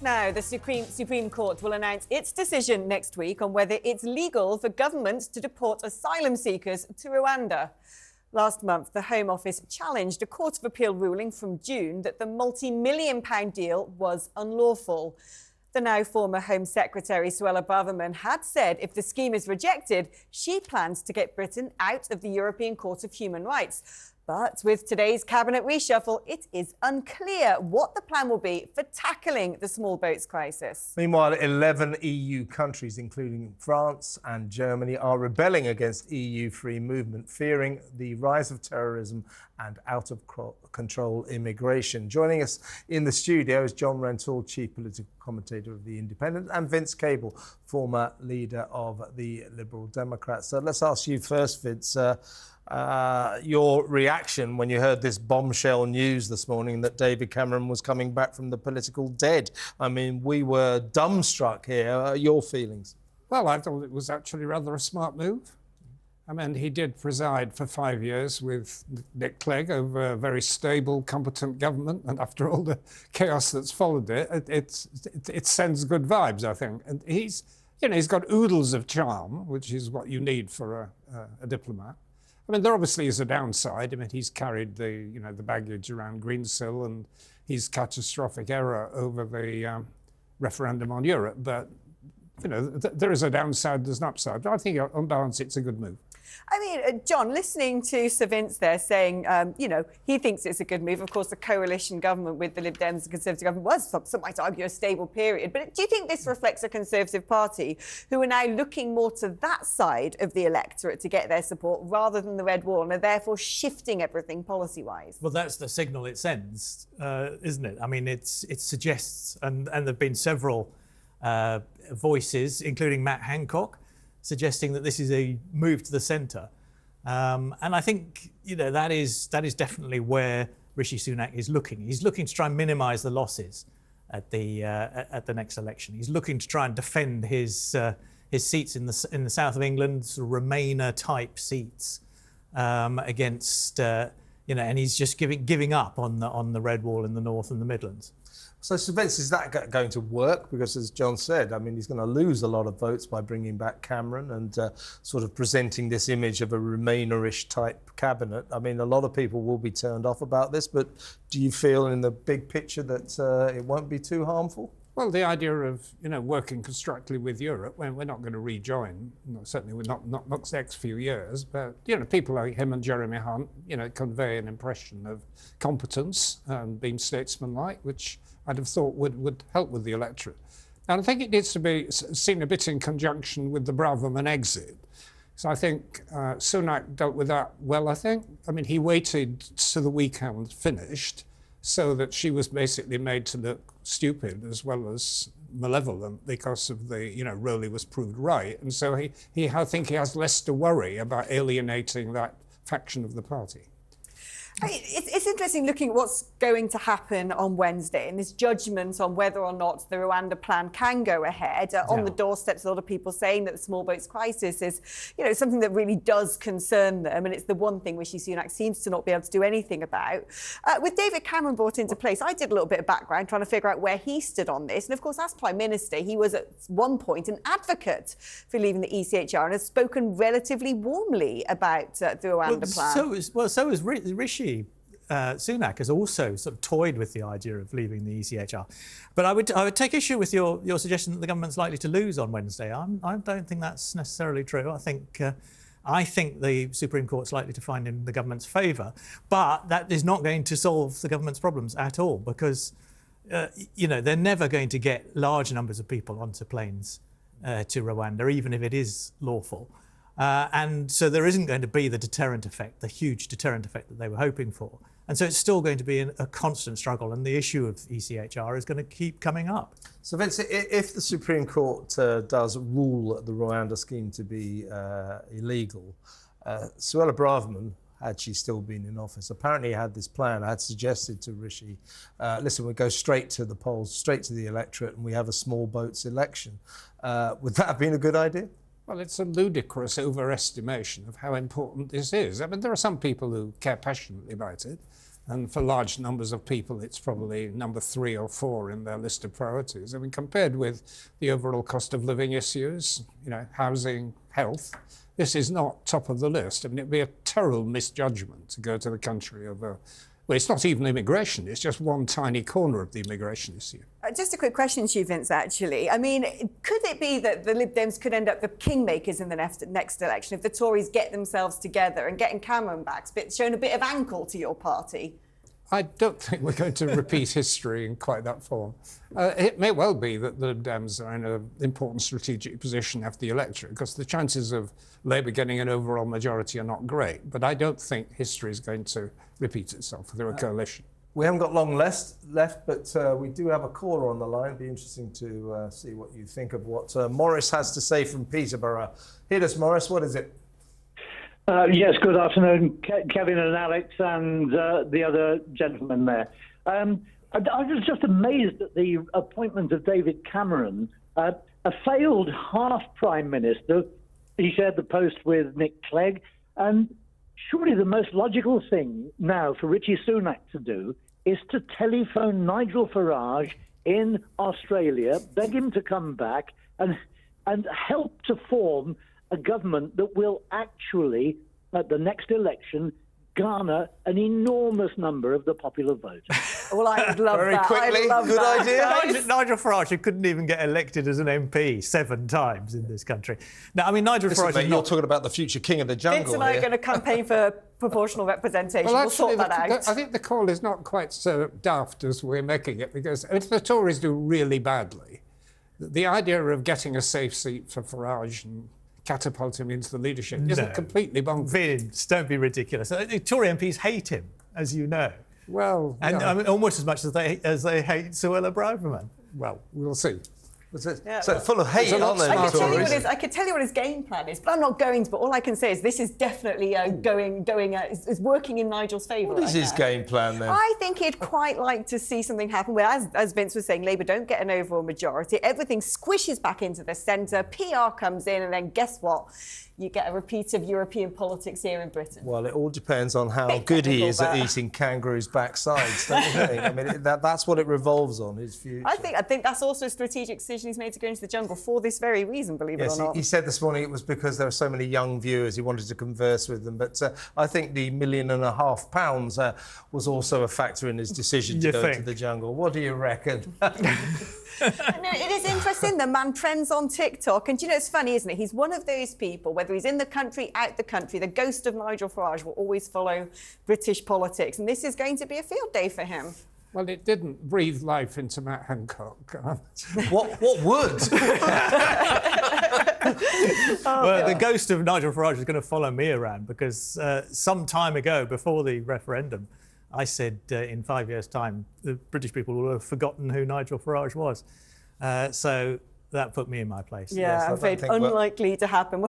Now, the Supreme Court will announce its decision next week on whether it's legal for governments to deport asylum seekers to Rwanda. Last month, the Home Office challenged a Court of Appeal ruling from June that the multi-million-pound deal was unlawful. The now former Home Secretary, Suella Braverman, had said if the scheme is rejected, she plans to get Britain out of the European Court of Human Rights. But with today's cabinet reshuffle, it is unclear what the plan will be for tackling the small boats crisis. Meanwhile, 11 EU countries, including France and Germany, are rebelling against EU free movement, fearing the rise of terrorism and out-of-control immigration. Joining us in the studio is John Rentoul, chief political commentator of The Independent, and Vince Cable, former leader of the Liberal Democrats. So let's ask you first, Vince, your reaction when you heard this bombshell news this morning that David Cameron was coming back from the political dead. I mean, we were dumbstruck here. Your feelings? Well, I thought it was actually rather a smart move. I mean, he did preside for 5 years with Nick Clegg over a very stable, competent government, and after all the chaos that's followed it sends good vibes, I think. And he's got oodles of charm, which is what you need for a diplomat. I mean, there obviously is a downside. I mean, he's carried the baggage around Greensill and his catastrophic error over the referendum on Europe. But, there is a downside, there's an upside. But I think on balance, it's a good move. I mean, John, listening to Sir Vince there saying, he thinks it's a good move. Of course, the coalition government with the Lib Dems and Conservative government was, some might argue, a stable period. But do you think this reflects a Conservative Party who are now looking more to that side of the electorate to get their support rather than the Red Wall, and are therefore shifting everything policy-wise? Well, that's the signal it sends, isn't it? I mean, it suggests, and there have been several voices, including Matt Hancock, suggesting that this is a move to the centre. And I think, that is definitely where Rishi Sunak is looking. He's looking to try and minimise the losses at the next election. He's looking to try and defend his seats in the south of England, sort of Remainer-type seats, against, and he's just giving up on the Red Wall in the north and the Midlands. So, Vince, is that going to work? Because, as John said, I mean, he's going to lose a lot of votes by bringing back Cameron and sort of presenting this image of a Remainerish type cabinet. I mean, a lot of people will be turned off about this, but do you feel in the big picture that it won't be too harmful? Well, the idea of, working constructively with Europe, when we're not going to rejoin, certainly we're not the next few years, but, people like him and Jeremy Hunt, convey an impression of competence and being statesmanlike, which I'd have thought would help with the electorate. And I think it needs to be seen a bit in conjunction with the Braverman exit. So I think Sunak dealt with that well, I think. I mean, he waited to the weekend finished so that she was basically made to look stupid as well as malevolent because of the, Rowley was proved right. And so I think he has less to worry about alienating that faction of the party. I mean, it's interesting looking at what's going to happen on Wednesday and this judgment on whether or not the Rwanda plan can go ahead. On the doorsteps, a lot of people saying that the small boats crisis is, something that really does concern them, and it's the one thing Rishi Sunak seems to not be able to do anything about. With David Cameron brought into place, I did a little bit of background trying to figure out where he stood on this. And of course, as Prime Minister, he was at one point an advocate for leaving the ECHR and has spoken relatively warmly about the Rwanda plan. So is Rishi. Sunak has also sort of toyed with the idea of leaving the ECHR. But I would take issue with your suggestion that the government's likely to lose on Wednesday. I don't think that's necessarily true. I think the Supreme Court's likely to find in the government's favour, but that is not going to solve the government's problems at all because, they're never going to get large numbers of people onto planes to Rwanda, even if it is lawful. And so there isn't going to be the deterrent effect, the huge deterrent effect that they were hoping for. And so it's still going to be a constant struggle, and the issue of ECHR is going to keep coming up. So, Vince, if the Supreme Court does rule the Rwanda scheme to be illegal, Suella Braverman, had she still been in office, apparently had this plan. I had suggested to Rishi, listen, we go straight to the polls, straight to the electorate, and we have a small boats election. Would that have been a good idea? Well, it's a ludicrous overestimation of how important this is. I mean, there are some people who care passionately about it. And for large numbers of people, it's probably number 3 or 4 in their list of priorities. I mean, compared with the overall cost of living issues, housing, health, this is not top of the list. I mean, it'd be a terrible misjudgment to go to the country over, well, it's not even immigration, it's just one tiny corner of the immigration issue. Just a quick question to you, Vince, actually. I mean, could it be that the Lib Dems could end up the kingmakers in the next election if the Tories get themselves together and getting Cameron back, showing a bit of ankle to your party? I don't think we're going to repeat history in quite that form. It may well be that the Lib Dems are in an important strategic position after the election, because the chances of Labour getting an overall majority are not great. But I don't think history is going to repeat itself through a coalition. We haven't got long left, but we do have a caller on the line. It'd be interesting to see what you think of what Morris has to say from Peterborough. Hit us, Morris. What is it? Yes, good afternoon, Kevin and Alex and the other gentleman there. I was just amazed at the appointment of David Cameron, a failed half-prime minister. He shared the post with Nick Clegg, and surely the most logical thing now for Rishi Sunak to do is to telephone Nigel Farage in Australia, beg him to come back and help to form a government that will actually, at the next election, garner an enormous number of the popular vote. Well, I would love Very that. quickly, I love good that. idea. Nigel Farage, who couldn't even get elected as an MP 7 times in this country. Now, I mean, Nigel Farage Mate, is you're not... talking about the future king of the jungle. Vince and I are going to campaign for proportional representation. We'll sort that out. I think the call is not quite so daft as we're making it, because if the Tories do really badly, the idea of getting a safe seat for Farage and catapult him into the leadership isn't completely bonkers. Vince, don't be ridiculous. The Tory MPs hate him, as you know. Well, And yeah. I mean, almost as much as they hate Suella Braverman. Well, we'll see. So full of hate, aren't they? I could tell you what his game plan is, but I'm not going to. But all I can say is this is definitely is working in Nigel's favour. What is his game plan then? I think he'd quite like to see something happen where, as Vince was saying, Labour don't get an overall majority. Everything squishes back into the centre. PR comes in, and then guess what? You get a repeat of European politics here in Britain. Well, it all depends on how good he is at eating kangaroos' backsides, don't you think? I mean, that's what it revolves on, his future. I think that's also a strategic decision he's made to go into the jungle for this very reason, believe it or not. He said this morning it was because there were so many young viewers, he wanted to converse with them. But I think the £1.5 million was also a factor in his decision to go to the jungle. What do you reckon? No, it is interesting. The man trends on TikTok. And it's funny, isn't it? He's one of those people, whether he's in the country, out the country, the ghost of Nigel Farage will always follow British politics. And this is going to be a field day for him. Well, it didn't breathe life into Matt Hancock. What would? Well, the ghost of Nigel Farage is going to follow me around because some time ago, before the referendum, I said in 5 years' time, the British people will have forgotten who Nigel Farage was. So that put me in my place. Yeah, I'm afraid unlikely to happen.